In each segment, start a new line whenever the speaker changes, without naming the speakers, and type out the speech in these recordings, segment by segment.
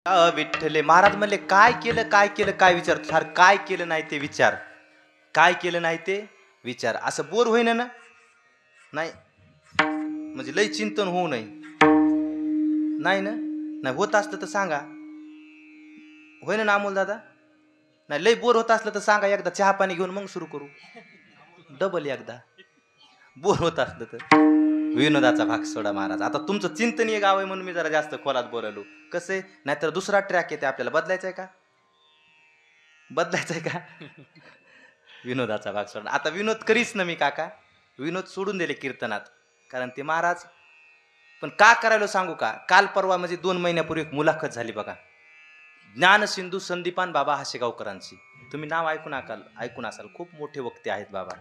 विठ्ठले महाराज म्हणले काय केलं काय केलं काय विचार फार काय केलं नाही ते विचार काय केलं नाही ते विचार असं बोर होईना ना नाही म्हणजे लय चिंतन होऊ नये नाही ना नाही होत असलं तर सांगा होईना ना अमोल दादा नाही लय बोर होत असलं तर सांगा एकदा चहा पाणी घेऊन मग सुरू करू डबल एकदा बोर होत असलं तर विनोदाचा भाग सोडा महाराज आता तुमचं चिंतनीय गाव आहे म्हणून मी जरा जास्त खोलात बोलालो कसं आहे नाहीतर दुसरा ट्रॅक येते आपल्याला बदलायचा आहे का बदलायचा आहे का विनोदाचा भाग सोडा आता विनोद करीच ना मी काका विनोद सोडून दिले कीर्तनात कारण ते महाराज पण का करायला सांगू का काल परवा म्हणजे 2 महिन्यापूर्वी एक मुलाखत झाली बघा ज्ञानसिंधू संदीपान बाबा हासेगावकरांची तुम्ही नाव ऐकून असाल खूप मोठे वक्ते आहेत बाबा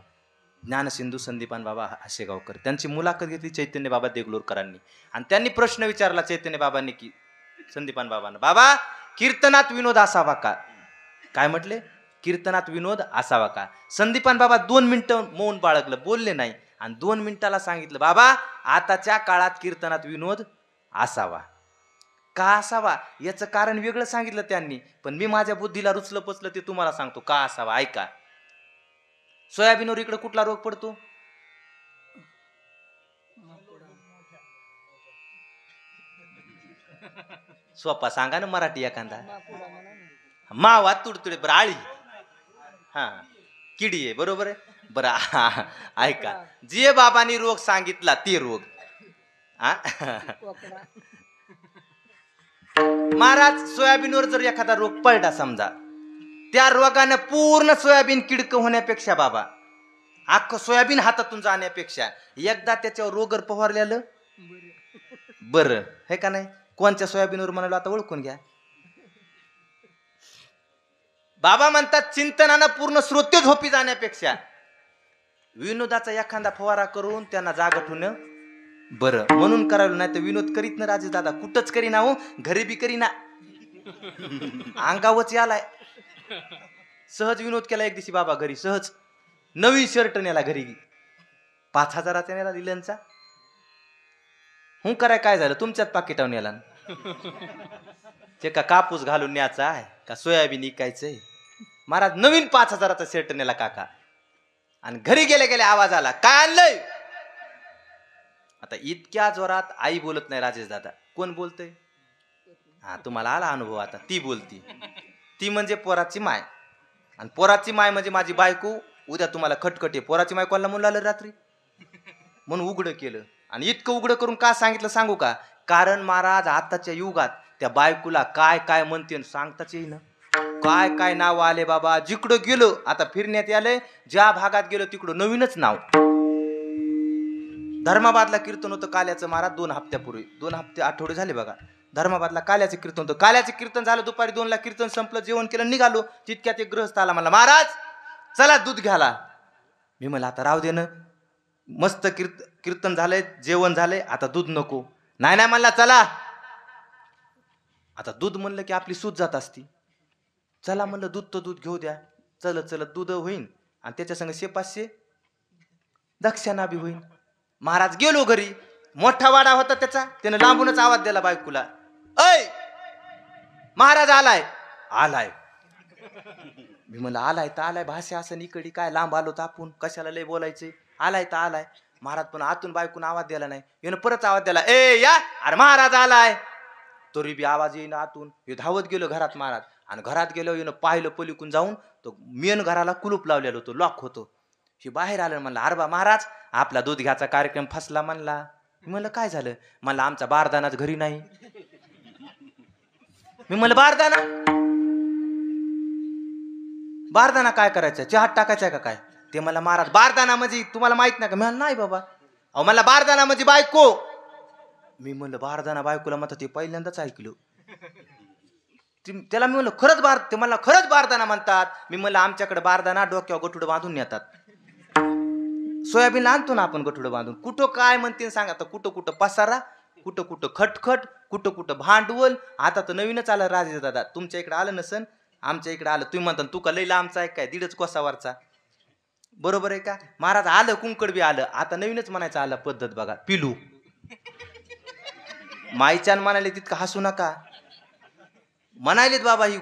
ज्ञानसिंधू संदीपान बाबा हासेगावकर त्यांची मुलाखत घेतली चैतन्य बाबा देगलूरकरांनी आणि त्यांनी प्रश्न विचारला चैतन्य बाबांनी की संदीपान बाबांना बाबा कीर्तनात विनोद असावा का काय म्हटले कीर्तनात विनोद असावा का संदीपान बाबा 2 मिनिटं मौन बाळगलं बोलले नाही आणि 2 मिनिटाला सांगितलं बाबा आताच्या काळात कीर्तनात विनोद असावा का असावा याचं कारण वेगळं सांगितलं त्यांनी पण मी माझ्या बुद्धीला रुचलं पचलं ते तुम्हाला सांगतो का असावा ऐका सोयाबीनवर इकडे कुठला रोग पडतो सोपा सांगा ना मराठी एखादा मावा तुडतुडे बरं आळी हा किडी आहे बरोबर आहे बरं ऐका जे बाबांनी रोग सांगितला ते रोग महाराज सोयाबीनवर जर एखादा रोग पडला समजा त्या रोगाने पूर्ण सोयाबीन किडकं होण्यापेक्षा बाबा अख्खं सोयाबीन हातातून जाण्यापेक्षा एकदा त्याच्यावर रोगर फवारलेलं बरं हे का नाही कोणत्या सोयाबीनवर म्हणालो आता ओळखून घ्या बाबा म्हणतात चिंतनानं पूर्ण श्रोते झोपी जाण्यापेक्षा विनोदाचा एखादा फवारा करून त्यांना जागा ठेवणं बरं म्हणून करायला नाही तर विनोद करीत ना राजेश दादा कुठंच करीना हो घरी बी करीना अंगावच यालाय सहज विनोद केला एक दिवशी बाबा घरी सहज नवीन शर्ट नेला घरी 5,000चा नेला दिल्यांचा कराय काय झालं तुमच्याच पाकिटावर नेला ते का कापूस घालून न्यायचा आहे का सोयाबीन इकायचंय महाराज नवीन 5,000चा शर्ट नेला काका आणि घरी गेले गेले आवाज आला काय आणलंय आता इतक्या जोरात आई बोलत नाही राजेश दादा कोण बोलतय हा तुम्हाला आला अनुभव आता ती बोलती ती म्हणजे पोराची माय आणि पोराची माय म्हणजे माझी बायको उद्या तुम्हाला खटखटे पोराची माय कोणाला म्हणून आलं रात्री म्हणून उघडं केलं आणि इतकं उघडं करून का सांगितलं सांगू का कारण महाराज आताच्या युगात त्या बायकोला काय काय म्हणते सांगताच येईना काय काय नाव आले बाबा जिकडं गेलो आता फिरण्यात आलंय ज्या भागात गेलो तिकडं नवीनच नाव धर्माबादला कीर्तन होतं काल्याचं महाराज 2 हप्त्यापूर्वी 2 हप्ते आठवडे झाले बघा धर्माबादला काल्याचं कीर्तन होतं काल्याचं कीर्तन झालं दुपारी 2ला कीर्तन संपलं जेवण केलं निघालो तितक्यात एक गृहस्थ आला मला महाराज चला दूध घ्याला मी म्हणलं आता राहू दे ना मस्त कीर्तन झालंय जेवण झालंय आता दूध नको नाही म्हणला चला आता दूध म्हणलं की आपली सूज जात असती चला म्हणलं दूध तर दूध घेऊ द्या चलत चलत दूध होईन आणि त्याच्या संग 500 दक्षिणा बी होईन महाराज गेलो घरी मोठा वाडा होता त्याचा त्यानं लांबूनच आवाज दिला बायकोला ऐ महाराज आलाय आलाय मी म्हणलं आलाय तर आलाय भाषा असं इकडी काय लांब आलो तर आपण कशाला लय बोलायचे आलाय तर आलाय महाराज पण आतून बायकून आवाज दिला नाही यानं परत आवाज दिला ए या अरे महाराज आलाय तरी बी आवाज येईन आतून हे धावत गेलो घरात महाराज आणि घरात गेलो येणं पाहिलं पलीकून जाऊन तो मेन घराला कुलूप लावलेलं होतं लॉक होतो हे बाहेर आलं म्हणलं अरे बा महाराज आपला दूध घ्यायचा कार्यक्रम फसला म्हणला मी म्हणलं काय झालं म्हणलं आमचा बारदानाच घरी नाही मी म्हणलं बारदाना काय करायचं चहात टाकायचा का काय ते मला महाराज बारदाना म्हणजे तुम्हाला माहित नाही का मी नाही बाबा अहो मला बारदाना म्हणजे बायको मी म्हणलं बारदाना बायकोला म्हणतात ते पहिल्यांदाच ऐकलो त्याला मी म्हणलं खरंच ते मला खरंच बारदाना म्हणतात मी म्हणलं आमच्याकडे बारदाना डोक्यावर गठुडं बांधून नेतात सोयाबीन आणतो ना आपण गठुडं बांधून कुठं काय म्हणते सांगा आता कुठं कुठं पसारा कुठं कुठं खटखट कुठं कुठं भांडवल आता तर नवीनच आलं राजेश दादा तुमच्या इकडे आलं नसन आमच्या इकडे आलं तुम्ही म्हणता तू का लई लांबचा आहे काय 1.5 कोसावरचा बरोबर आहे का महाराज आलं कुंकड बी आलं आता नवीनच म्हणायचं आलं पद्धत बघा पिलू माईच्यान म्हणाले तितकं हसू नका म्हणालेत बाबा, ही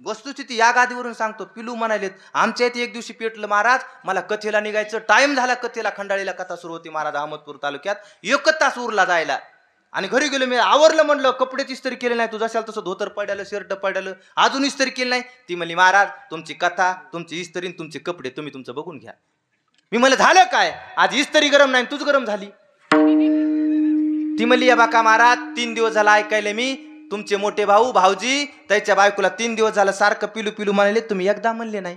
वस्तुस्थिती या गादीवरून सांगतो. पिलू म्हणालेत, आमच्या इथे एक दिवशी पेटलं महाराज, मला कथेला निघायचं, टाइम झाला कथेला, खंडाळीला कथा सुरू होती महाराज अहमदपूर तालुक्यात, 1 तास उरला जायला. आणि घरी गेलो, मी आवरलं, म्हणलं कपडेच इस्त्री केले नाही, तुझं असाल तसं धोतर पडलं, शर्ट पडलं, अजून इस्त्री केली नाही. ती म्हणली, महाराज तुमची कथा, तुमची इस्त्री, तुमचे कपडे तुम्ही तुमचं बघून घ्या. मी म्हणलं, झालं काय आज, इस्त्री गरम नाही तूच गरम झाली. ती म्हणली, या बाका महाराज 3 दिवस झाला ऐकायला मी, तुमचे मोठे भाऊ भाऊजी त्याच्या बायकोला 3 दिवस झालं सारखं पिलू पिलू म्हणाले, तुम्ही एकदा म्हणले नाही.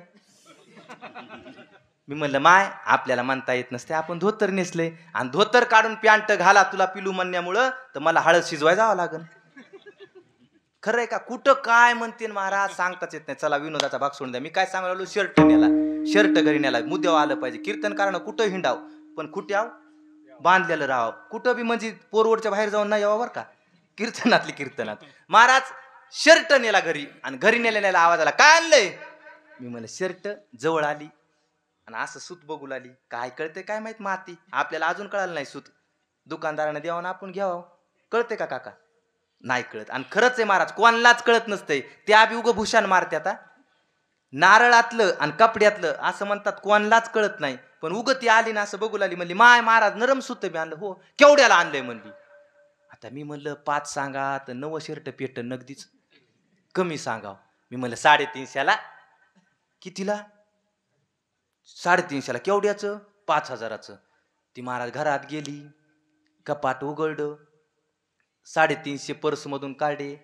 मी म्हणलं, माय आपल्याला म्हणता येत नसते, आपण धोतर नेसले आणि धोतर काढून पॅन्ट घाला तुला पिलू म्हणण्यामुळं, तर मला हळद शिजवाय जावं लागल. खरंय का? कुठं काय म्हणते महाराज सांगताच येत नाही. चला विनोदाचा भाग सोडून द्या. मी काय सांगायला लागलो, शर्ट नेला, शर्ट घरी नेला, मुद्द्यावर आलं पाहिजे. कीर्तनकारानं कुठं हिंडाव पण कुठ्याव बांधलेलं राहावं, कुठं बी म्हणजे पोरवरच्या बाहेर जाऊन नाही यावं बरं का. कीर्तनातली कीर्तनात महाराज शर्ट नेला घरी, आणि घरी नेलेला आवाज आला, काय आणलंय? मी म्हणलं शर्ट. जवळ आली आणि असं सूत बघू लागली. काय कळते काय माहित, माती आपल्याला अजून कळालं नाही. सूत दुकानदारानं द्यावं आपण घ्यावं, कळते का काका? नाही कळत. आणि खरंच आहे महाराज, कोणालाच कळत नसतंय. त्या बी उगं भूषण मारते. आता नारळातलं आणि कपड्यातलं असं म्हणतात, कोणालाच कळत नाही. पण उगं ती आली ना, असं बघू लागली, म्हणली, माय महाराज नरम सूत बी आणलं. हो, केवढ्याला आणलंय म्हणली. आता मी म्हणलं 5 सांगा तर 9 शर्ट पेट नगदीच, कमी सांगाव. मी म्हणलं 350ला. कितीला? 350ला. केवढ्याचं? 5000चं. ती महाराज घरात गेली, कपाट उघडलं, 350 पर्समधून काढले.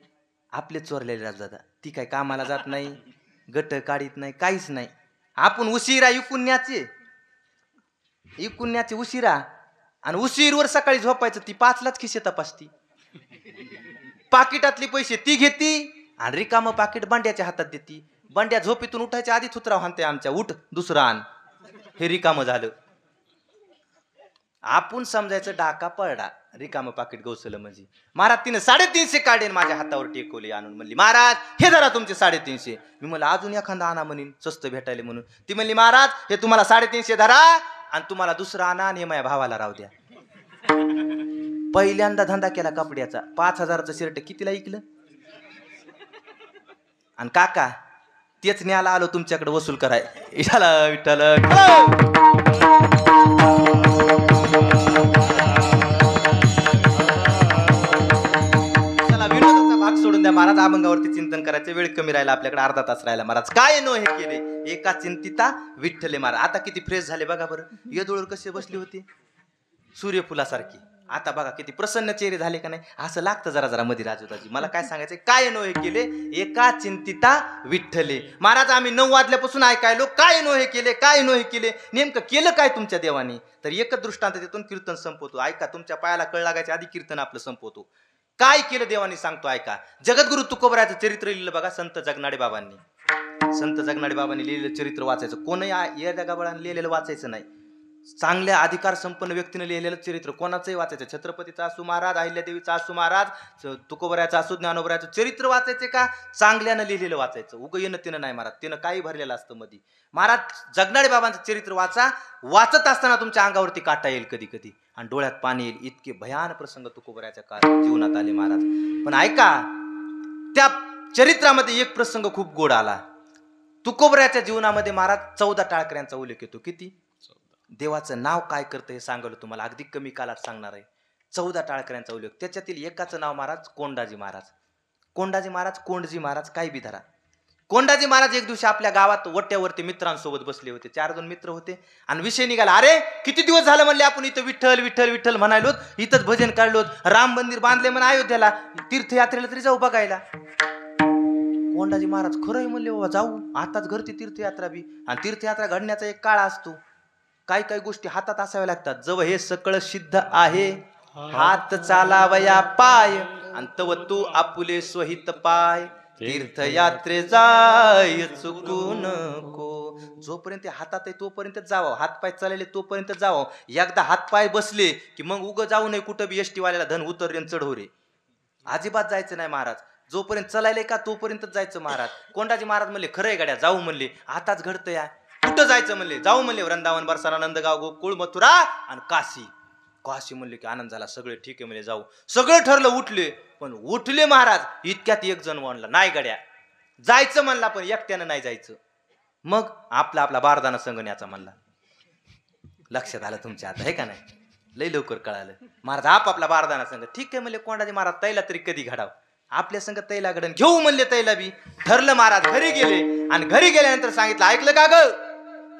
आपले चोरलेले राजदादा. ती काय कामाला जात नाही, गट काढीत नाही, काहीच नाही. आपण उशिरा इकुन्याचे उशिरा, आणि उशीरवर सकाळी झोपायचं. ती 5लाच खिशे तपासती. पाकिटातले पैसे ती घेती आणि रिकामं पाकिट बंड्याच्या हातात देती. बंड्या झोपेतून उठायच्या आधी थुतराव हाणते आमच्या, उठ दुसरं आण, हे रिकामं झालं. आपण समजायचं डाका पडला, रिकामं पाकिट गवसलं म्हणजे. महाराज तिने 350 काढे माझ्या हातावर टेकवले आणून. म्हणली, महाराज हे जरा तुमचे 350. मी म्हणलं, अजून एखादा आणा म्हणून, स्वस्त भेटायले म्हणून. ती म्हणली, महाराज हे तुम्हाला 350 धरा, आणि तुम्हाला दुसरा आणा, आणि माझ्या भावाला राहू द्या. पहिल्यांदा धंदा केला कपड्याचा. 5000चं शर्ट कितीला ऐकलं? आणि काका तेच न्यायला आलो तुमच्याकडे वसूल कराय. विठ्ठल चला विनोदाचा भाग सोडून द्या महाराज. अभंगावरती चिंतन करायचं, वेळ कमी राहिला आपल्याकडे, अर्धा तास राहिला. महाराज काय नो हे केले, एका चिंतिता विठ्ठले. महाराज आता किती फ्रेश झाले बघा बरं. येदोळवर कसे बसले होते, सूर्यफुलासारखी. आता बघा किती प्रसन्न चेहरे झाले का नाही. असं लागतं जरा जरा मध्ये. राजूदाजी मला काय सांगायचं, काय नो हे केले, एका चिंतिता विठ्ठले. महाराज आम्ही 9 वाजल्यापासून ऐकायलो, काय नो हे केले, काय नो हे केले. नेमकं केलं काय तुमच्या देवानी? तर एकच दृष्टांत देतो, कीर्तन संपवतो. ऐका, तुमच्या पायाला कळ लागायच्या आधी कीर्तन आपलं संपवतो. काय केलं देवानी सांगतो, ऐका. जगद्गुरु तुकोबरायचं चरित्र लिहिलं बघा संत जगनाडे बाबांनी. संत जगनाडे बाबांनी लिहिलेलं चरित्र वाचायचं. कोणही या जगाबळाने लिहिलेलं वाचायचं नाही. चांगल्या अधिकार संपन्न व्यक्तीने लिहिलेलं चरित्र कोणाचंही वाचायचं. छत्रपतीचा असू महाराज, अहिल्यादेवीचा असू महाराज, तुकोबरायचं असू, ज्ञानोबरायचं चरित्र वाचायचे का चांगल्यानं लिहिलेलं वाचायचं. उगं येणं तिनं नाही महाराज, तिनं काही भरलेलं असतं मध्ये. महाराज जगनाडे बाबांचं चरित्र वाचा. वाचत असताना तुमच्या अंगावरती काटा येईल कधी कधी, आणि डोळ्यात पाणी येईल. इतके भयान प्रसंग तुकोबरायच्या काळात जीवनात आले महाराज. पण ऐका, त्या चरित्रामध्ये एक प्रसंग खूप गोड आला. तुकोबरायच्या जीवनामध्ये महाराज 14 टाळकऱ्यांचा उल्लेख येतो. किती? देवाचं नाव काय करतं हे सांगलो तुम्हाला, अगदी कमी काळात सांगणार आहे. 14 टाळकऱ्यांचा उल्लेख. त्याच्यातील एकाचं नाव महाराज कोंडाजी महाराज. कोंडाजी महाराज, कोंडजी महाराज, काही बी धरा. कोंडाजी महाराज एक दिवशी आपल्या गावात वट्यावरती मित्रांसोबत बसले होते. 4 जण मित्र होते, आणि विषय निघाला, अरे किती दिवस झालं म्हणले आपण इथं विठ्ठल विठ्ठल विठ्ठल म्हणायलो, इथंच भजन काढलो, राम मंदिर बांधले म्हण अयोध्येला, तीर्थयात्रेला तरी जाऊ बघायला. कोंडाजी महाराज, खरंय म्हणले बाबा, जाऊ. आताच घरती तीर्थयात्रा बी, आणि तीर्थयात्रा घडण्याचा एक काळ असतो. काही काही गोष्टी हातात असाव्या लागतात. जव हे सकळ सिद्ध आहे, हात चालावया पाय, आणि तव तू आपुले स्वहित पाय, तीर्थयात्रे जाय चुकू नको. जोपर्यंत हातात आहे तोपर्यंत जावं, हातपाय चालले तोपर्यंत जावं. एकदा हातपाय बसले की मग उगं जाऊ नये कुठं बी एसटी वाल्याला धन उतरेन चढव रे. अजिबात जायचं नाही महाराज. जोपर्यंत चलायले का तोपर्यंतच जायचं महाराज. कोंडाजी महाराज म्हणले, खरंय गाड्या, जाऊ म्हणले. आताच घडतं या. कुठं जायचं म्हणले? जाऊ म्हणले वृंदावन, बरसाना, नंदगाव, गोकुळ, मथुरा आणि काशी. काशी म्हणले की आनंद झाला. सगळे ठीक आहे म्हणले, जाऊ. सगळं ठरलं, उठले. पण उठले महाराज इतक्यात एक जण म्हणला नाही गड्या जायचं म्हणला पण एकट्यानं नाही जायचं. मग आपला आपला बारदाना संघ न्याचा म्हणला. लक्षात आलं तुमच्या आता, हे का नाही? लई लवकर कळालं. महाराज आपापला बारदाना संघ. ठीक आहे म्हणले कोंडाजी महाराज तैला तरी कधी घडाव, आपल्या संघ तैला घडण घेऊ म्हणले. तैला बी ठरलं. महाराज घरी गेले आणि घरी गेल्यानंतर सांगितलं ऐकलं का ग,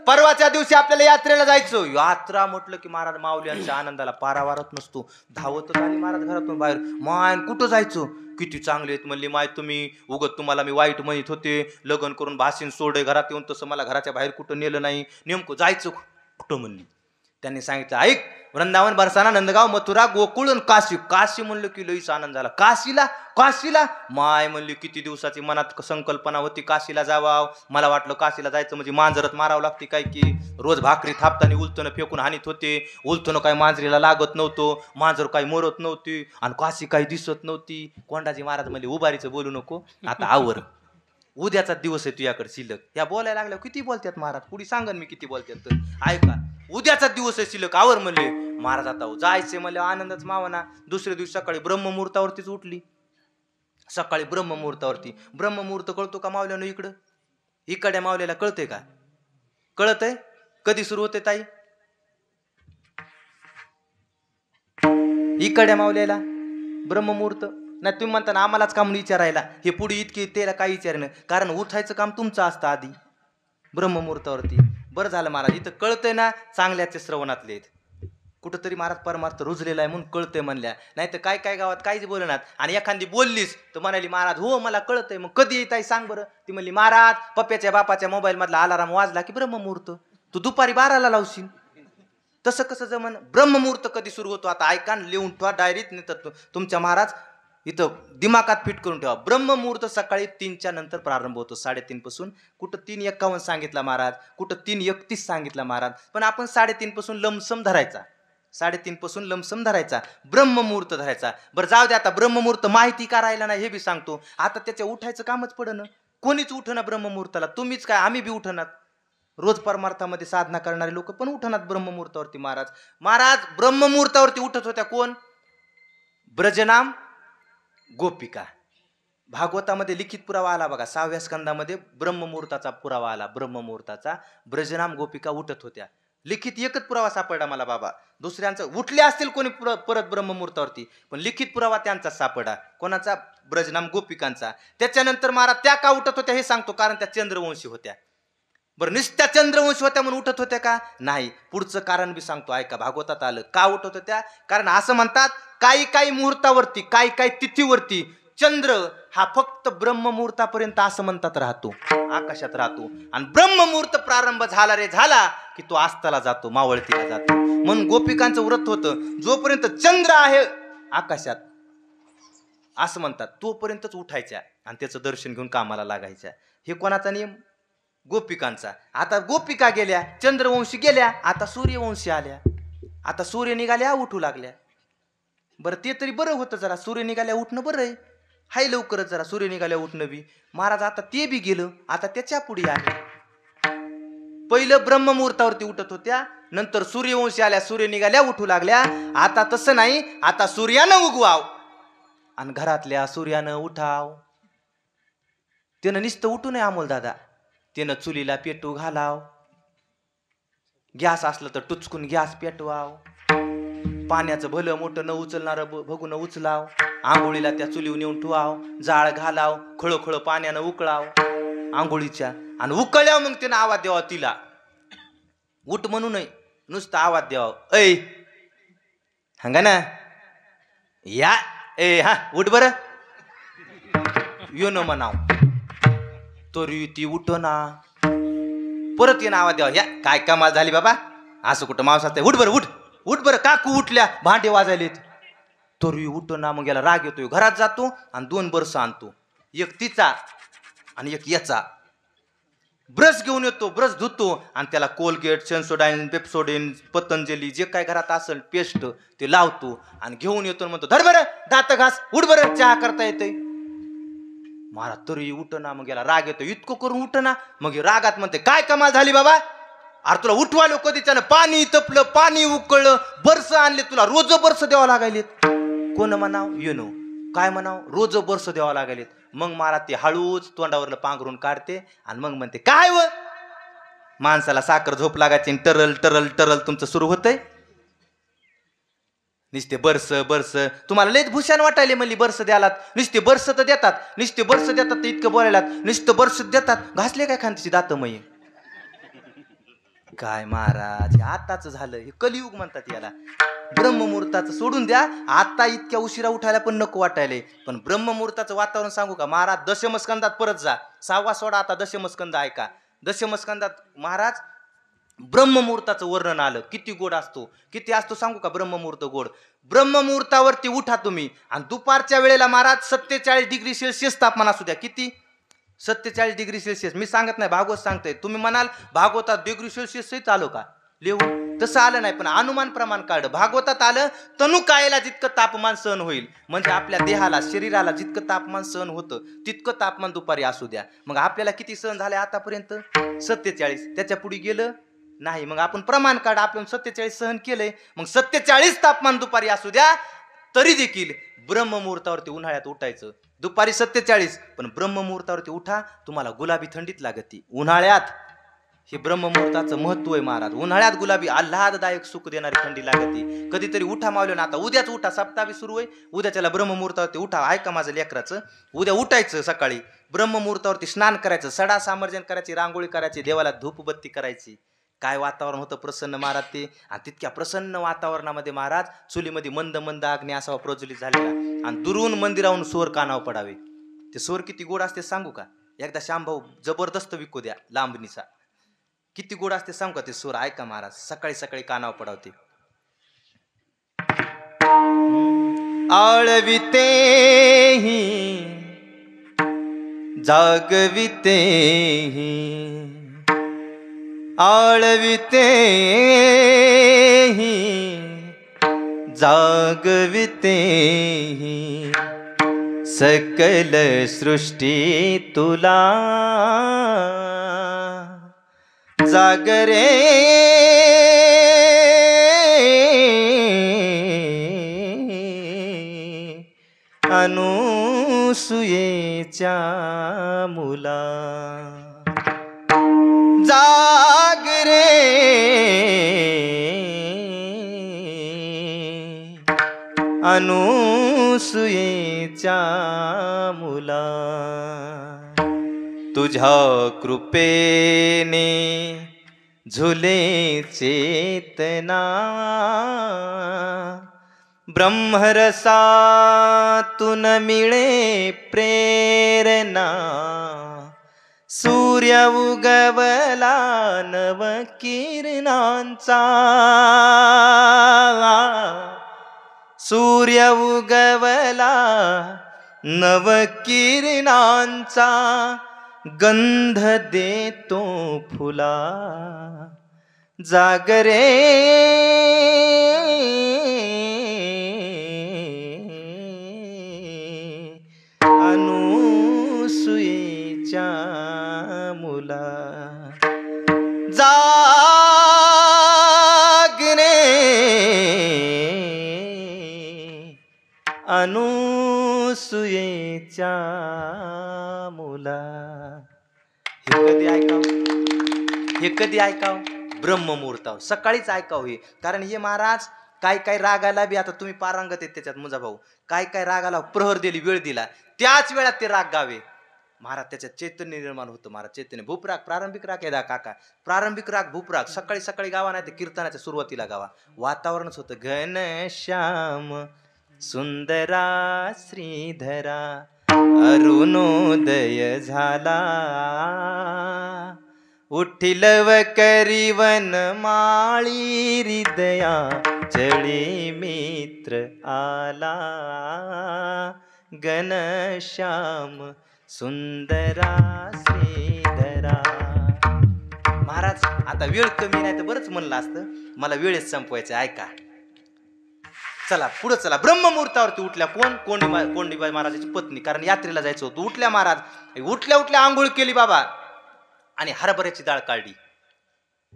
परवाच्या दिवशी आपल्याला यात्रेला जायचं. यात्रा म्हटलं की महाराज माऊल्यांच्या आनंदाला पारावारत नसतो. धावत आली महाराज घरातून बाहेर. माय कुठं जायचं, किती चांगले आहेत म्हणली माय तुम्ही, उगत तुम्हाला मी वाईट म्हणत होते, लग्न करून भाषण सोडे घरात येऊन, तसं मला घराच्या बाहेर कुठं नेलं नाही, नेमकं जायचं कुठं म्हणली. त्यांनी सांगितलं ऐक वृंदावन बरसाना नंदगाव मथुरा गोकुळ आणि काशी. काशी म्हणलं की लईच आनंद झाला. काशीला काशीला माय म्हणली किती दिवसाची मनात संकल्पना होती काशीला जावाव. मला वाटलं काशीला जायचं म्हणजे मांजरत मारावं लागते काय की, रोज भाकरी थापताना उलतनं फेकून हानीत होते, उलतनं काही मांजरीला लागत नव्हतं, मांजर काही मरत नव्हती आणि काशी काही दिसत नव्हती. कोंडाजी महाराज म्हणले उभारीचं बोलू नको, आता आवर, उद्याचा दिवस आहे तुझ्याकडे शिल्लक. या बोलायला लागल्या किती बोलतात महाराज, पुढे सांगन मी किती बोलतात, तर ऐका उद्याचा दिवस आहे शिल्लक आवर म्हणले. महाराज आता जायचे म्हणले आनंदच मावना. दुसऱ्या दिवशी सकाळी ब्रह्ममुहूर्तावरतीच उठली. सकाळी ब्रह्ममुहूर्तावरती. ब्रह्ममुहूर्त कळतो का मावल्यानं इकडं, इकड्या मावल्याला कळतंय का, कळतंय कधी सुरू होते ताई इकड्या मावल्याला ब्रह्ममुहूर्त? नाही तुम्ही म्हणता ना आम्हालाच काम विचारायला, हे पुढे इतके त्याला काही विचारणं, कारण उठायचं काम तुमचं असतं आधी ब्रह्ममुहूर्तावरती. बरं झालं महाराज इथं कळतंय ना, चांगल्याचे श्रवणातले आहेत. कुठंतरी महाराज परमार्थ रुजलेला आहे म्हणून कळतंय म्हणल्या, नाही तर काय काय गावात काहीच बोलणार. आणि एखादी बोललीस तर म्हणाली महाराज हो मला कळतंय, मग कधी येत आहे सांग बरं. ती म्हणली महाराज पप्प्याच्या बापाच्या मोबाईल मधला अलाराम वाजला की ब्रह्ममुहूर्त, तू दुपारी 12ला लावशील. तसं कसं जमन, ब्रह्ममुहूर्त कधी सुरू होतो आता ऐका, लिहून ठेवा डायरीत, नाही तर तुमच्या महाराज इथं दिमागात फिट करून ठेवा. ब्रह्ममुहूर्त सकाळी 3च्या नंतर प्रारंभ होतो, 3:30 पासून. कुठं 3:51 सांगितला महाराज, कुठं 3:31 सांगितला महाराज, पण आपण 3:30 पासून लमसम धरायचा, 3:30 पासून लमसम धरायचा, ब्रह्ममुहूर्त धरायचा. बरं जाऊ दे, आता ब्रह्ममुहूर्त माहिती करायला नाही हे बी सांगतो. आता त्याच्या उठायचं कामच पडणं, कोणीच उठना ब्रह्ममुहूर्ताला, तुम्हीच काय आम्ही बी उठणार. रोज परमार्थामध्ये साधना करणारे लोक पण उठणार ब्रह्ममुहूर्तावरती. महाराज ब्रह्ममुहूर्तावरती उठत होत्या. कोण? ब्रजनाम गोपिका. भागवतामध्ये लिखित पुरावा आला बघा, 6व्या स्कंदामध्ये ब्रह्ममुहूर्ताचा पुरावा आला. ब्रह्ममुहूर्ताचा ब्रजनाम गोपिका उठत होत्या. लिखित एकच पुरावा सापडला मला बाबा, दुसऱ्यांचं उठले असतील कोणी परत ब्रह्ममुहूर्तावरती, पण लिखित पुरावा त्यांचा सापडा. कोणाचा? ब्रजनाम गोपिकांचा. त्याच्यानंतर महाराज त्या का उठत होत्या हे सांगतो, कारण त्या चंद्रवंशी होत्या. बरं नुसत्या चंद्रवंशी होत्या म्हणून उठत होत्या का? नाही, पुढचं कारण बी सांगतो ऐका, भागवतात आलं का उठत होत्या. कारण असं म्हणतात काही काही मुहूर्तावरती, काही काही तिथीवरती चंद्र हा फक्त ब्रह्ममुहूर्तापर्यंत असं म्हणतात राहतो, आकाशात राहतो, आणि ब्रह्ममुहूर्त प्रारंभ झाला रे झाला की तो अस्ताला जातो, मावळतीला जातो. म्हणून गोपिकांचं व्रत होतं जोपर्यंत चंद्र आहे आकाशात असं म्हणतात तोपर्यंतच उठायच्या आणि त्याचं दर्शन घेऊन कामाला लागायच्या. हे कोणाचा नियम? गोपिकांचा. आता गोपिका गेल्या, चंद्रवंशी गेल्या, आता सूर्यवंशी आल्या. आता सूर्य निघाल्या उठू लागल्या. बरं ते तरी बरं होतं, जरा सूर्य निघाल्या उठणं बरं आहे, हाय लवकरच जरा सूर्य निघाल्या उठणं बी. महाराज आता ते बी गेलं, आता त्याच्या पुढे आले. पहिलं ब्रह्ममुहूर्तावरती उठत होत्या, नंतर सूर्यवंशी आल्या, सूर्य निघाल्या उठू लागल्या. आता तसं नाही, आता सूर्यानं उगवाव आणि घरातल्या सूर्यानं उठाव. त्यानं नुसतं उठू नये अमोल दादा, त्यानं चुलीला पेटू घालाव, गॅस असलं तर टुचकून गॅस पेटवाव, पाण्याचं भलं मोठं न उचलणार बघून उचलाव, आंघोळीला त्या चुलीवर नेऊन ठेवाव, जाळ घालाव, खळखळ पाण्यानं उकळाव आंघोळीच्या, आणि उकळल्यावर मग त्यानं आवाज द्यावा तिला, उठ म्हणू नये, नुसतं आवाज द्यावा, ऐ हंगा ना या ए हा उठ बरं यो न म्हणाव. तरी ती उठ ना, परत येणं आवाज द्यावा, या काय कमाल झाली बाबा, असं कुठं माणूस असतं, उठ बरं उठ उठ बरं, काकू उठल्या भांडे वाजायलेत. तरी उठ ना, मग याला राग येतोय, घरात जातो आणि 2 बरस आणतो, एक तिचा आणि एक याचा, ब्रश घेऊन येतो, ब्रश धुतो आणि त्याला कोलगेट, सेन्सोडाईन, पेप्सोडिन, पतंजली जे काय घरात असेल पेस्ट ते लावतो आणि घेऊन येतो, म्हणतो धर बरं दात घास, उठ बरं चहा करता येते. महाराज तरी उठ ना, मग याला राग येतो, इतकं करून उठ ना, मग रागात म्हणते काय कमाल झाली बाबा, अरे तुला उठवालो कधी, त्यानं पाणी तपलं, पाणी उकळलं, बरस आणले, तुला रोज बरस द्यावं लागायलेत. कोण म्हणाव? येनो काय म्हणावं, रोज बरस द्यावं लागेल. मग महाराज ते हळूच तोंडावरलं पांघरून काढते आणि मग म्हणते, काय व माणसाला साखर झोप लागायची, टरल टरल टरल तुमचं सुरू होतंय. नुसते बरस बरस, तुम्हाला लयच भूषण वाटायले म्हणली बरस द्यालात, नुसते बरस तर देतात, नुसते बरस देतात तर इतकं बोलायलात, नुसतं बरस देतात, घासले काय खांतीची दात मय. काय महाराज, आताच झालं हे कलियुग म्हणतात याला. ब्रह्ममुहूर्ताचं सोडून द्या, आता इतक्या उशिरा उठायला पण नको वाटायले. पण ब्रह्ममुहूर्ताचं वातावरण सांगू का महाराज, दशमस्कंदात परत जा, 6वा सोडा आता दशमस्कंद ऐका. दशमस्कंदात महाराज ब्रह्ममुहूर्ताचं वर्णन आलं, किती गोड असतो, किती असतो सांगू का ब्रह्ममुहूर्त गोड. ब्रह्ममुहूर्तावरती उठा तुम्ही आणि दुपारच्या वेळेला महाराज 47 डिग्री सेल्सिअस तापमान असू द्या. किती? 47 डिग्री सेल्सिअस. मी सांगत नाही, भागवत सांगतोय. तुम्ही म्हणाल भागवतात डिग्री सेल्सिअस आलो का लिहून, तसं आलं नाही, पण अनुमान प्रमाण काढलं. भागवतात आलं तनु कायला जितकं तापमान सहन होईल, म्हणजे आपल्या देहाला शरीराला जितकं तापमान सहन होतं तितकं तापमान दुपारी असू द्या. मग आपल्याला किती सहन झाले आतापर्यंत? 47. त्याच्या पुढे गेलं नाही, मग आपण प्रमाण काढ, आपण 47 सहन केलंय, मग 47 तापमान दुपारी असू द्या. तरी देखील ब्रह्ममुहूर्तावरती उन्हाळ्यात उठायचं. दुपारी 47, पण ब्रह्ममुहूर्तावरती उठा, तुम्हाला गुलाबी थंडीत लागती. उन्हाळ्यात हे ब्रह्ममुहूर्ताचं महत्व आहे महाराज. उन्हाळ्यात गुलाबी आल्हाददायक सुख देणारी थंडी लागती. कधीतरी उठा मावलं ना, आता उद्याच उठा, सप्ताह सुरू आहे, उद्याच्याला ब्रह्ममुहूर्तावरती उठा. ऐका माझं लेकराचं, उद्या उठायचं सकाळी, ब्रह्ममुहूर्तावरती स्नान करायचं, सडा सामर्जन करायची, रांगोळी करायची, देवाला धूपबत्ती करायची. काय वातावरण होतं प्रसन्न महाराज ते. आणि तितक्या प्रसन्न वातावरणामध्ये महाराज चुलीमध्ये मंद मंद अग्नी असावा प्रज्वलित झालेला, आणि दुरून मंदिराहून सोर कानावर पडावे. ते सोर किती गोड असते सांगू का, एकदा श्यामभाऊ जबरदस्त विकू द्या लांबणीचा, किती गोड असते सांगू का ते सोर. ऐका महाराज, सकाळी सकाळी कानावर पडावते. आळविते जागविते, आळविते जागविते, सकल सृष्टी तुला जागरे अनुसुयेच्या मुला. जागरे अनुसुयेच्या मुला, तुझ्या कृपेने झुले चेतना, ब्रह्मरसातून मिळे प्रेरणा, सूर्य उगवला नव किरणांचा, सूर्य उगवला नव किरणांचा, गंध देतो फुला. जागरे अनुसुयेच्या मुला, जागरे अनुसुयेच्या मुला. हे कधी ऐकाव, हे कधी ऐकाव? ब्रह्ममुहूर्तावर सकाळीच ऐकाव हे. कारण हे महाराज काय काय रागाला बी, आता तुम्ही पारंगत आहेत त्याच्यात मुजा भाऊ, काय काय रागाला प्रहर दिली, वेळ दिला, त्याच वेळात ते राग गावे महाराज. त्याच्यात चैतन्य निर्माण होतं महाराज. चैतन्य भूपराग प्रारंभिक राग आहे काका, प्रारंभिक राग भूपराग. सकाळी सकाळी गावा, नाही ते कीर्तनाच्या सुरुवातीला गावा. वातावरणच होतं घनश्याम सुंदरा श्रीधरा, अरुणोदय झाला, उठिलव करीवन माळी, हृदया चळी मित्र आला, घनश्याम सुंदरा श्रीधरा. महाराज आता वेळ कमी नाही तर बरंच म्हणलं असतं, मला वेळेच संपवायचं. ऐका, चला पुढे चला. ब्रह्ममुहूर्तावरती उठल्या कोण? कोंडीबाई महाराजाची पत्नी, कारण यात्रेला जायचं होतं. उठल्या महाराज, उठल्या उठल्या आंघोळ केली बाबा, आणि हरभऱ्याची डाळ काढली,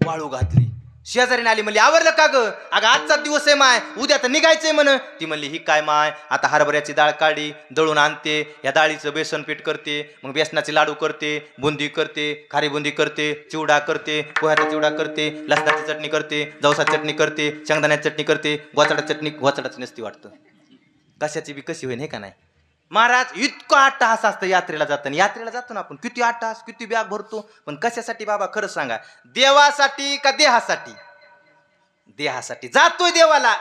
वाळू घातली, शेजारीने आली, म्हणली आवरलं का ग? अगं आजचा दिवस आहे माय, उद्या तर निघायचंय म्हण. ती म्हणली ही काय माय, आता हरभऱ्याची डाळ काढी, दळून आणते, या डाळीचं बेसन पीठ करते, मग बेसनाचे लाडू करते, बुंदी करते, खारी बुंदी करते, चिवडा करते, पोह्याचा चिवडा करते, लसणाची चटणी करते, जवसाची चटणी करते, शेंगदाण्याची चटणी करते, गोचाडाची नसती वाटतं. कशाची बी कशी होईन हे का नाही. महाराज इतकं अट्टहास असतं यात्रेला जाताना. यात्रेला जातो ना आपण, किती अट्टहास, किती बॅग भरतो, पण कशासाठी बाबा खरं सांगा, देवासाठी का देहासाठी? देहासाठी जातोय देवाला,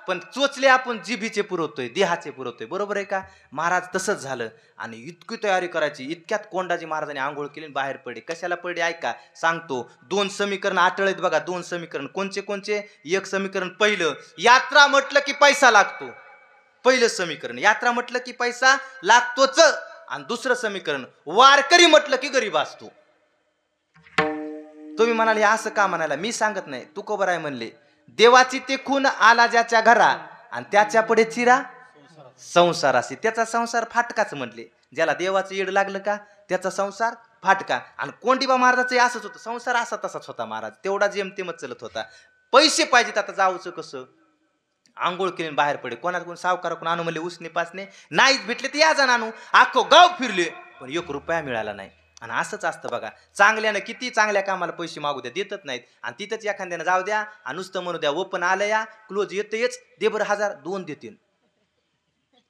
पण चोचले आपण जिभीचे पुरवतोय, देहाचे पुरवतोय. बरोबर आहे का? महाराज तसंच झालं. आणि इतकी तयारी करायची, इतक्यात कोंडाजी महाराजांनी आंघोळ केली आणि बाहेर पडले. कशाला पडले ऐका, सांगतो. 2 समीकरण आटळत बघा, 2 समीकरण. कोणचे कोणचे? एक समीकरण पहिलं, यात्रा म्हटलं की पैसा लागतो. पहिलं समीकरण, यात्रा म्हटलं की पैसा लागतोच. आणि दुसरं समीकरण, वारकरी म्हटलं की गरीब असतो. तुम्ही म्हणाले असं का म्हणाला, मी सांगत नाही, तुकोबराय म्हणले, देवाची ते खून आला ज्याच्या घरा, आणि त्याच्या पुढे चिरा संसार असे, त्याचा संसार फाटकाच म्हणले. ज्याला देवाचं येड लागलं का त्याचा संसार फाटका. आणि कोंडीबा महाराजाचं असंच होतं, संसार असा तसाच होता महाराज, तेवढा जेमतेमच चलत होता. पैसे पाहिजेत, आता जाऊचं कसं? आंघोळ केली बाहेर पडे. कोण सावकार कोण आणू म्हणले, उसने पासने नाहीच भेटले तर या जण आणू. अख्खो गाव फिरले, पण 1 रुपया मिळाला नाही. आणि असंच असतं बघा, चांगल्यानं किती चांगल्या कामाला पैसे मागू द्या, देतच नाहीत. आणि तिथंच एखाद्यानं जाऊ द्या आणि नुसतं म्हणू द्या ओपन आलं या, क्लोज येतेच, दे बरं 1000, 2 देतील.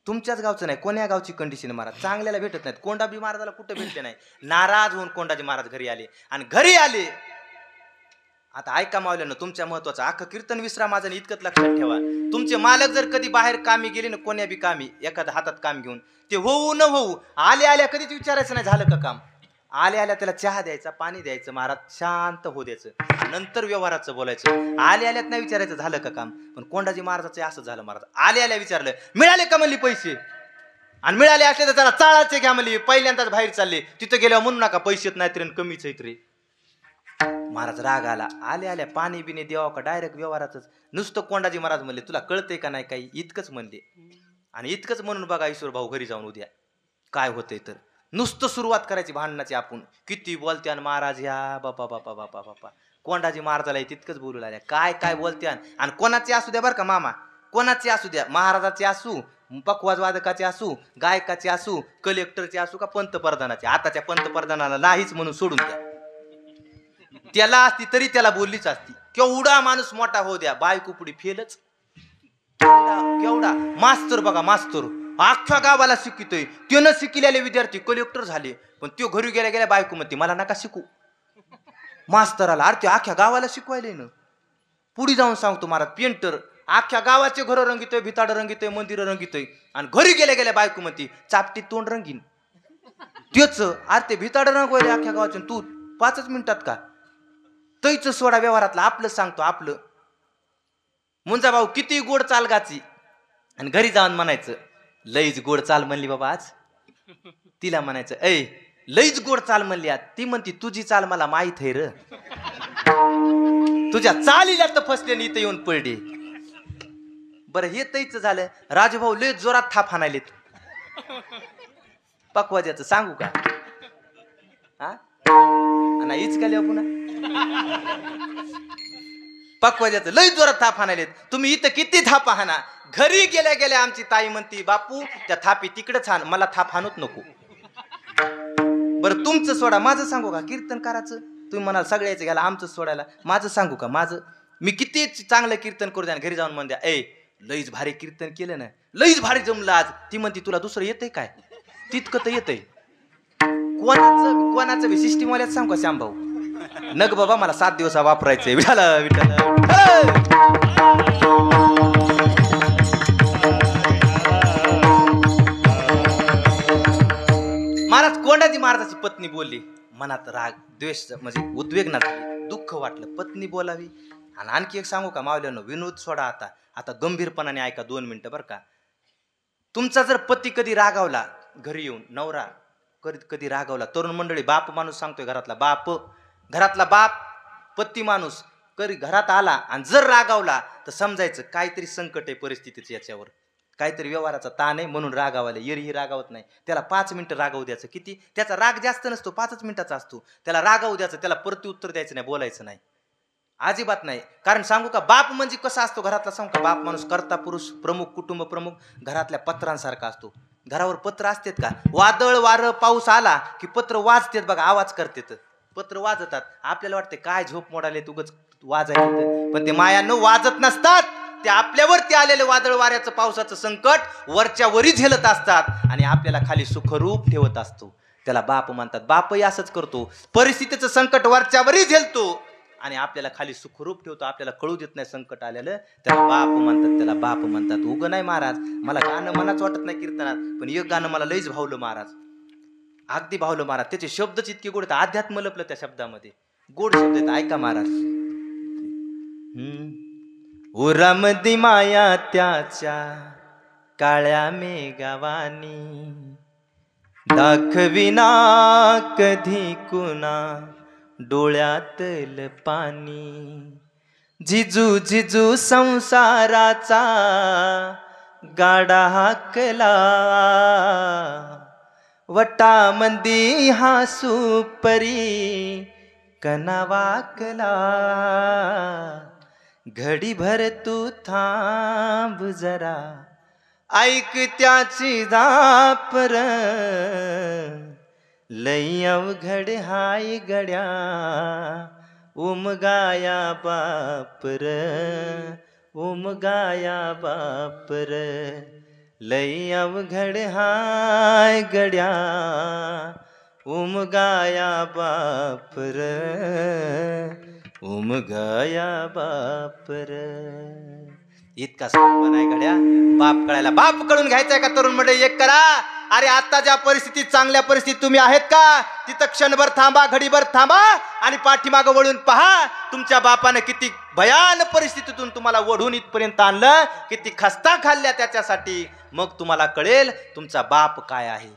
तुमच्याच गावचं नाही, कोण्या गावची कंडिशन महाराज, चांगल्याला भेटत नाहीत. कोंडाजी महाराजाला कुठे भेटले नाही. नाराज होऊन कोंडाजी महाराज घरी आले. आणि घरी आले, आता ऐका मावल्यानं, तुमच्या महत्वाचं अख्खं कीर्तन विसरा माझं, इतकंच लक्षात ठेवा. तुमचे मालक जर कधी बाहेर कामी गेले ना, कोण्या बी कामी, एखाद्या हातात काम घेऊन, ते होऊ न होऊ, आल्या कधीच विचारायचं नाही झालं का काम. आल्या त्याला चहा द्यायचा, पाणी द्यायचं, महाराज शांत होऊ द्यायचं, नंतर व्यवहाराचं बोलायचं. आल्यात नाही विचारायचं झालं का काम. पण कोंडाजी महाराजाचं असं झालं, महाराज आल्या विचारलं, मिळाले का म्हणली पैसे, आणि मिळाले असले तर त्याला चाळाचे घ्या म्हणली. पहिल्यांदाच बाहेर चालले, तिथं गेल्यावर म्हणू नका पैसेच नाही तरी कमीच आहेत रे. महाराज राग आला, आल्या पाणी बिने देवा का डायरेक्ट व्यवहारातच. नुसतं कोंडाजी महाराज म्हणले, तुला कळतंय का नाही काही, इतकंच म्हणले. आणि इतकंच म्हणून बघा ईश्वर भाऊ घरी जाऊन उद्या काय होतंय. तर नुसतं सुरुवात करायची भांडणाची, आपण किती बोलत्यान महाराज ह्या बापा बापा बापा बापा. कोंडाजी महाराजाला तितकंच बोलू लागल्या, काय बोलत्यान. आणि कोणाचे असू द्या बरं का मामा, कोणाचे असू द्या, महाराजाचे असू, पखवाज वादकाचे असू, गायकाचे असू, कलेक्टरचे असू का पंतप्रधानाचे. आताच्या पंतप्रधानाला नाहीच म्हणून सोडून द्या, त्याला असती तरी त्याला बोललीच असती. केवढा माणूस मोठा होऊ द्या, बायको पुढे फेलच. केवढा मास्तर बघा, मास्तर अख्ख्या गावाला शिकतोय, त्यानं शिकलेले विद्यार्थी कलेक्टर झाले, पण तो घरी गेल्या बायको म्हणते मला नका शिकू. मास्तराला अरे अख्ख्या गावाला शिकवायले ना. पुढे जाऊन सांगतो महाराज, पेंटर अख्ख्या गावाचे घर रंगितोय, भिताड रंगितोय, मंदिर रंगितोय, आणि घरी गेल्या बायको म्हणते चापटी तोंड रंगीन. तेच अरे ते भिताड रंगवायले अख्ख्या गावाचे, तू 5 मिनिटात का. तैच सोडा व्यवहारातलं, आपलं सांगतो आपलं. मुंजा भाऊ किती गोड चाल गाची, आणि घरी जाऊन म्हणायचं लईच गोड चाल म्हणली बाबा आज. तिला म्हणायचं ऐ लईच गोड चाल म्हणली आज. ती म्हणती तुझी चाल मला माहित आहे र, तुझ्या चालीला तर फसले इथं येऊन पडले. बरं हे तैच झालं. राजभाऊ लय जोरात थाप हाणायलेत, पकवाजाचं सांगू का. हा हीच का पुन्हा पकवाजाचं लय जोरात थाप हाणायलेत. तुम्ही इथं किती थापा हाना, घरी गेल्या आमची ताई म्हणती बापू त्या थापी तिकडच हाण, मला थाप हाणूच नको. बरं तुमचं सोडा, माझं सांगू का कीर्तनकाराचं. तुम्ही म्हणाल सगळ्याचं घ्यायला, आमचं सोडायला. माझं सांगू का, माझं मी किती चांगलं कीर्तन करू द्या, घरी जाऊन म्हण द्या ए लईच भारी कीर्तन केलं ना, लईच भारी जमलं आज. ती म्हणती तुला दुसरं येतंय काय, तितकं तर येतंय. कोणाचं बी सिस्टीम वाल्याच सांगू का श्यामभाऊ, नग बाबा मला 7 दिवस वापरायचंय. विठाला महाराज कोंडाजी महाराजाची पत्नी बोलली, मनात राग द्वेष म्हणजे उद्वेगना झाली, दुःख वाटलं, पत्नी बोलावी. आणि आणखी एक सांगू का मावल्यानो, विनोद सोडा, आता गंभीरपणाने ऐका 2 मिनिटं बरं का. तुमचा जर पती कधी रागावला, घरी येऊन नवरा कधी रागावला, तरुण मंडळी, बाप माणूस सांगतोय, घरातला बाप पती माणूस कधी घरात आला आणि जर रागावला तर समजायचं काहीतरी संकट आहे परिस्थितीचं, याच्यावर काहीतरी व्यवहाराचा ताण आहे म्हणून रागावाले. एरही रागावत नाही, त्याला 5 मिनिटं रागावू द्यायचं. किती त्याचा राग जास्त नसतो, 5च मिनिटाचा असतो. त्याला रागावू द्यायचं, त्याला प्रत्युत्तर द्यायचं नाही, बोलायचं नाही. अजिबात नाही. कारण सांगू का, बाप म्हणजे कसा असतो घरातला सांगू का, बाप माणूस कर्ता पुरुष प्रमुख, कुटुंब प्रमुख, घरातल्या पत्रांसारखा असतो. घरावर पत्र असतात का, वादळ वारं पाऊस आला की पत्र वाजतात बघा, आवाज करतात, पत्र वाजतात. आपल्याला वाटते काय झोप मोडाले तुगच वाजायचं, पण ते मायानं वाजत नसतात. ते आपल्यावरती आलेले वादळ वाऱ्याचं पावसाचं संकट वरच्या वरी झेलत असतात आणि आपल्याला खाली सुखरूप ठेवत असतो. त्याला बाप म्हणतात. बापही असंच करतो, परिस्थितीचं संकट वरच्यावरही झेलतो आणि आपल्याला खाली सुखरूप ठेवतो. आपल्याला कळू देत नाही संकट आलेलं, त्याला बाप म्हणतात. त्याला बाप म्हणतात. उगं नाही महाराज, मला गाणं मनाच वाटत नाही कीर्तनात, पण एक गाणं मला लईच भावलं महाराज, अगदी भावलं महाराज. त्याचे शब्दच इतके गोड आहेत, अध्यात्म लपलं त्या शब्दामध्ये, गोड शब्द आहेत. ऐका महाराज. उरामदी माया त्याच्या काळ्या मेघावानी, दाखविना कधी कुणा डोळ्यातल पाणी. जिजू जिजू संसाराचा गाडा हाकला, वटामंदी हासू परी कना वाकला. घडीभर तू थांब जरा, ऐक त्याची दापर, लई अवघड हाय गड्या उमगाया बापर, उमगाया बापर, लई अवघड हाय गड्या उमगाया बापर, उमगाया बापर. इतका सोपा नाही गड्या बाप कळायला. बाप कळून घ्यायचाय का तरुण मंडळी, एक करा. अरे आता ज्या परिस्थितीत, चांगल्या परिस्थितीत तुम्ही आहेत का, तिथं क्षणभर थांबा, घडीभर थांबा आणि पाठीमागं वळून पहा. तुमच्या बापानं किती भयान परिस्थितीतून तुम्हाला ओढून इथपर्यंत आणलं, किती खस्ता खाल्ल्या त्याच्यासाठी. मग तुम्हाला कळेल तुमचा बाप काय आहे.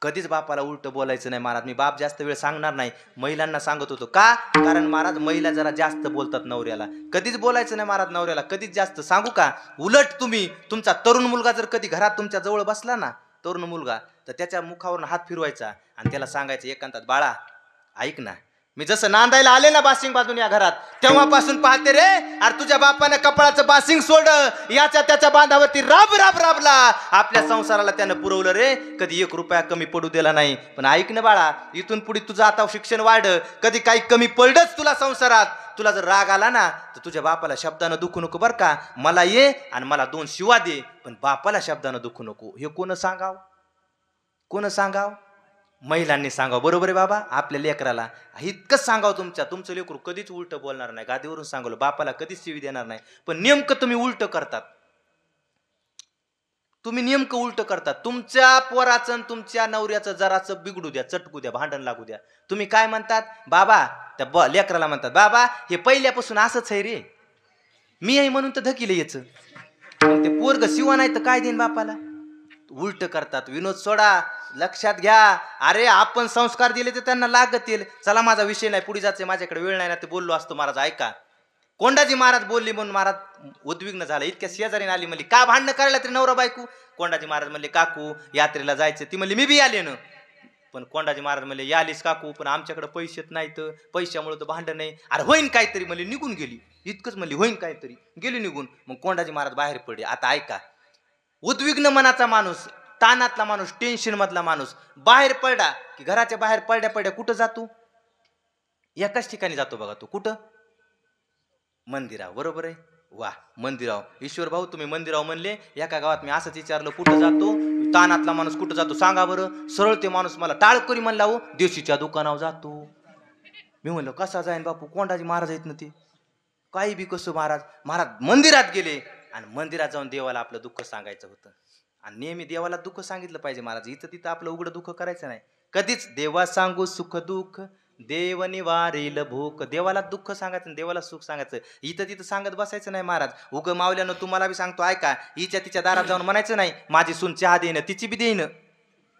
कधीच बापाला उलट बोलायचं नाही महाराज. मी बाप जास्त वेळ सांगणार नाही, महिलांना सांगत होतो का, कारण महाराज महिला जरा जास्त बोलतात नवऱ्याला. कधीच बोलायचं नाही महाराज नवऱ्याला, कधीच जास्त. सांगू का, उलट तुम्ही, तुमचा तरुण मुलगा जर कधी घरात तुमच्या जवळ बसला ना, तरुण मुलगा, तर त्याच्या मुखावरून हात फिरवायचा आणि त्याला सांगायचं एकांतात, बाळा ऐक ना, मी जसं नांदायला आले ना बासिंग बाजून या घरात, तेव्हापासून पाहते रे, अरे तुझ्या बापानं कपाळाचं बासिंग सोडलं, याच्या त्याच्या बांधावरती राब राब राबला, आपल्या संसाराला त्यानं पुरवलं रे, कधी 1 रुपया कमी पडू दिला नाही. पण ऐक ना बाळा, इथून पुढे तुझं आता शिक्षण वाढ, कधी काही कमी पडलंच तुला संसारात, तुला जर राग आला ना, तर तुझ्या बापाला शब्दानं दुखू नको बरं का. मला ये आणि मला 2 शिवा दे, पण बापाला शब्दानं दुखू नको. हे कोण सांगाव, कोण सांगाव? महिलांनी सांगावं. बरोबर आहे बाबा, आपल्या लेकराला इतकंच सांगावं, तुमचं लेकरू कधीच उलट बोलणार नाही. गादीवरून सांगवलं, बापाला कधीच शिवी देणार नाही. पण नेमकं तुम्ही उलट करतात, तुम्ही नेमकं उलट करतात. तुमच्या पोराचं तुमच्या नवऱ्याचं जराचं बिघडू द्या, चटकू द्या, भांडण लागू द्या, तुम्ही काय म्हणतात, बाबा त्या लेकराला म्हणतात, बाबा हे पहिल्यापासून असंच आहे रे, मी आहे म्हणून तर धकील याचं. ते पोरग शिवा नाही तर काय देईन बापाला. उलट करतात. विनोद सोडा, लक्षात घ्या. अरे आपण संस्कार दिले तर त्यांना लागतील. चला माझा विषय नाही, पुढे जायचं, माझ्याकडे वेळ नाही ना, ते बोललो असतो महाराज. ऐका, कोंडाजी महाराज बोलली म्हणून महाराज उद्विग्न झाला. इतक्या शेजारीने आली, म्हणली का भांडणं करायला तरी नवरा बायको. कोंडाजी महाराज म्हणले, काकू यात्रेला जायचं. ती म्हणली मी बी आले ना. पण कोंडाजी महाराज म्हणले, यालीस काकू, पण आमच्याकडे पैसेच नाहीत, पैशामुळे तर भांडण नाही. अरे होईन काहीतरी, म्हणले निघून गेली. इतकंच म्हणली, होईन काहीतरी, गेली निघून. मग कोंडाजी महाराज बाहेर पडले. आता ऐका, उद्विग्न मनाचा माणूस, ताणातला माणूस, टेन्शन मधला माणूस बाहेर पडला की घराच्या बाहेर पडल्या पडल्या कुठं जातो, एकाच ठिकाणी जातो बघा. तो कुठं, मंदिराव. बरोबर आहे, वा मंदिराव. ईश्वर भाऊ तुम्ही मंदिराव म्हणले, एका गावात मी असंच विचारलं कुठं जातो, ताणातला माणूस कुठं जातो सांगा बरं. सरळ ते माणूस मला टाळकरी म्हणला, हो देशीच्या दुकानावर जातो. मी म्हणलं कसा जाईन बापू, कोंडाजी महाराज आहेत ना ते, काही बी कसं महाराज. महाराज मंदिरात गेले आणि मंदिरात जाऊन देवाला आपलं दुःख सांगायचं होतं. आणि नेहमी देवाला दुःख सांगितलं पाहिजे महाराज. इथं तिथं आपलं उघडं दुःख करायचं नाही कधीच. देवा सांगू सुख दुःख, देव निवारेल भूक. देवाला दुःख सांगायचं, देवाला सुख सांगायचं. इथं तिथं सांगत बसायचं नाही महाराज. उग मावल्यानं तुम्हाला बी सांगतो ऐका, हिच्या तिच्या दारात जाऊन म्हणायचं नाही माझी सून चहा देईन, तिची बी देईन,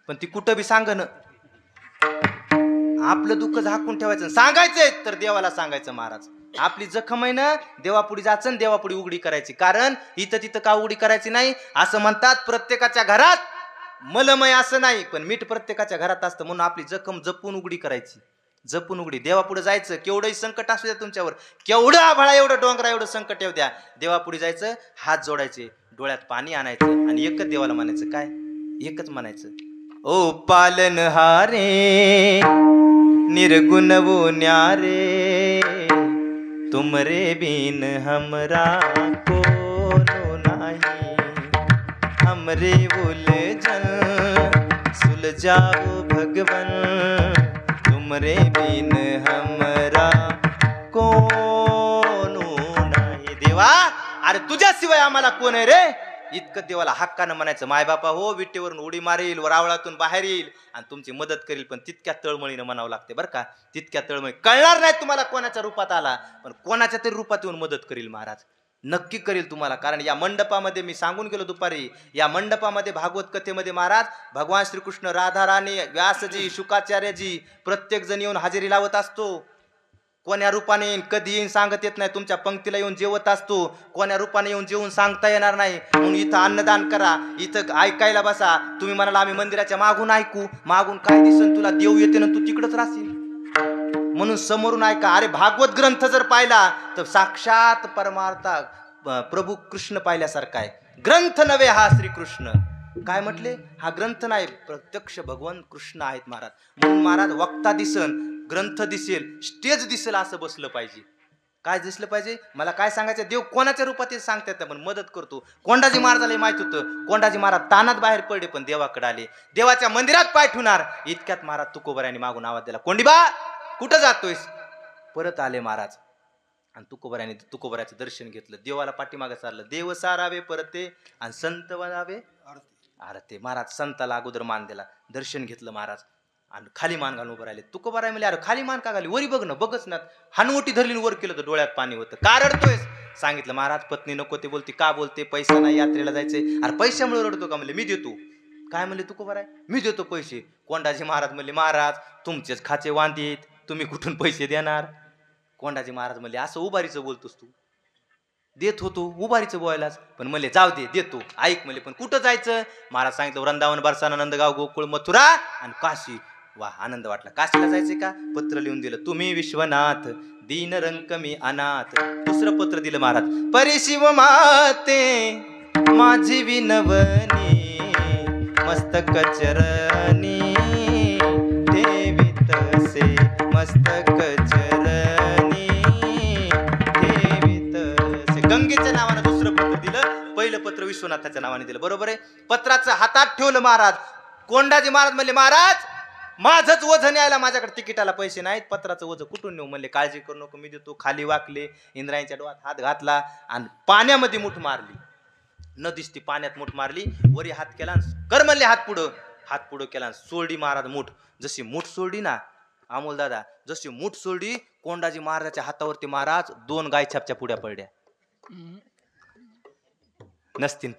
पण ती कुठं बी सांगन. आपलं दुःख झाकून ठेवायचं, सांगायचंय तर देवाला सांगायचं महाराज. आपली जखम आहे ना, देवापुढे जायचं, देवापुढे उघडी करायची. कारण इथं तिथं का उघडी करायची नाही. असं म्हणतात प्रत्येकाच्या घरात मलमय असं नाही, पण मीठ प्रत्येकाच्या घरात असतं, म्हणून आपली जखम जपून उघडी करायची. जपून उघडी. देवापुढे जायचं, केवढंही संकट असू द्या तुमच्यावर, केवढं आभाळा एवढं डोंगरा एवढं संकट येऊ द्या, देवापुढे जायचं, हात जोडायचे, डोळ्यात पाणी आणायचं आणि एकच देवाला म्हणायचं. काय? एकच म्हणायचं, ओ पालनहारे निर्गुण वो न्यारे, तुमरे बिन हमरा कोनो नाही, हमरे उलझन सुलझाओ भगवन, तुमरे बिन हमरा कोनो नाही. देवा, अरे तुझ्याशिवाय आम्हाला कोण आहे रे? इतकं देवाला हक्कानं म्हणायचं. मायबापा हो विटेवरून उडी मारेल, रावळातून बाहेर येईल आणि तुमची मदत करील, पण तितक्या तळमळीनं म्हणावं लागते बरं का. तितक्या तळमळी कळणार नाही तुम्हाला कोणाच्या रूपात आला, पण कोणाच्या तरी रूपात येऊन मदत करील महाराज, नक्की करेल तुम्हाला. कारण या मंडपामध्ये मी सांगून गेलो दुपारी, या मंडपामध्ये भागवत कथेमध्ये महाराज भगवान श्रीकृष्ण, राधा राणी, व्यासजी, शुकाचार्यजी प्रत्येक जण येऊन हजेरी लावत असतो. कोण्या रूपाने येईन, कधी येईन सांगत येत नाही. तुमच्या पंक्तीला येऊन जेवत असतो, कोण्या रूपाने येऊन जेवून सांगता येणार नाही. म्हणून इथं अन्नदान करा, इथं ऐकायला बसा. तुम्ही म्हणाला आम्ही मंदिराच्या मागून ऐकू, मागून काय दिसन तुला, देव येते ना, तू तिकडच राहशील. म्हणून समोरून ऐका. अरे भागवत ग्रंथ जर पाहिला तर साक्षात परमार्था प्रभू कृष्ण पाहिल्यासारखा आहे. ग्रंथ नव्हे हा श्रीकृष्ण. काय म्हटले? हा ग्रंथ नाही, प्रत्यक्ष भगवान कृष्ण आहेत महाराज. म्हणून महाराज वक्ता दिसन, ग्रंथ दिसेल, स्टेज दिसेल असं बसलं पाहिजे. काय दिसलं पाहिजे? मला काय सांगायचं, देव कोणाच्या रूपात सांगता येतं, पण मदत करतो. कोंडाजी महाराजाला माहित होतं, कोंडाजी महाराज तानात बाहेर पडले पण देवाकडे आले. देवाच्या मंदिरात पाय ठेवणार, इतक्यात महाराज तुकोबरायांनी मागून आवाज दिला, कोंडीबा कुठं जातोयस? परत आले महाराज आणि तुकोबरायाचं दर्शन घेतलं. देवाला पाठीमागे सारलं. देव सारावे परते आणि संत वनावे आरते. महाराज संताला अगोदर मान दिला, दर्शन घेतलं महाराज आणि खाली मान घालून उभं राहिले. तुकोबराय म्हणले, अरे खाली मान का घाली? वरी बघ ना. बघच ना. हानवटी धरली वर केलं तर डोळ्यात पाणी होतं. का रडतोयस? सांगितलं महाराज पत्नी नको ते बोलते. का बोलते? पैसा नाही, यात्रेला जायचंय. अरे पैशामुळे रडतो का? म्हणले मी देतो. काय म्हणले तुकोबराय? मी देतो पैसे. कोंडाजी महाराज म्हणले, महाराज तुमचेच खाचे वांदीत, तुम्ही कुठून पैसे देणार? कोंडाजी महाराज म्हणले, असं उभारीचं बोलतोस तू? देत होतो उभारीचं बोलायलाच, पण म्हणले जाऊ दे देतो. ऐक म्हणले, पण कुठं जायचं? महाराज सांगितलं वृंदावन, बरसाना, नंदगाव, गोकुळ, मथुरा आणि काशी. वा, आनंद वाटला. काशीला जायचंय का? पत्र लिहून दिलं, तुम्ही विश्वनाथ दीन रंक मी अनाथ. दुसरं पत्र दिलं महाराज, परिशिव माते माझी विनवनी, मस्तक चरणी ठेवितसे, मस्तक चरणी ठेवितसे. गंगेच्या नावानं दुसरं पत्र दिलं, पहिलं पत्र विश्वनाथाच्या नावाने दिलं. बरोबर आहे. पत्राचं हातात ठेवलं महाराज. कोंडाजी महाराज म्हणले, महाराज माझंच वजन न्यायला माझ्याकडे तिकिटाला पैसे नाहीत, पत्राचं वजन कुठून नेऊ? म्हणले काळजी करू नको, मी देतो. खाली वाकले, इंद्रायणीच्या डोळ्यात हात घातला आणि पाण्यामध्ये मुठ मारली. न दिसती पाण्यात मुठ मारली, वरी हात केला, कर म्हणले हात पुढं केला, सोडली महाराज मूठ. जशी मूठ सोडली ना अमोल दादा, जशी मूठ सोडली, कोंडाजी महाराजाच्या हातावरती महाराज 2 गायछापच्या पुड्या पडल्या नसतील.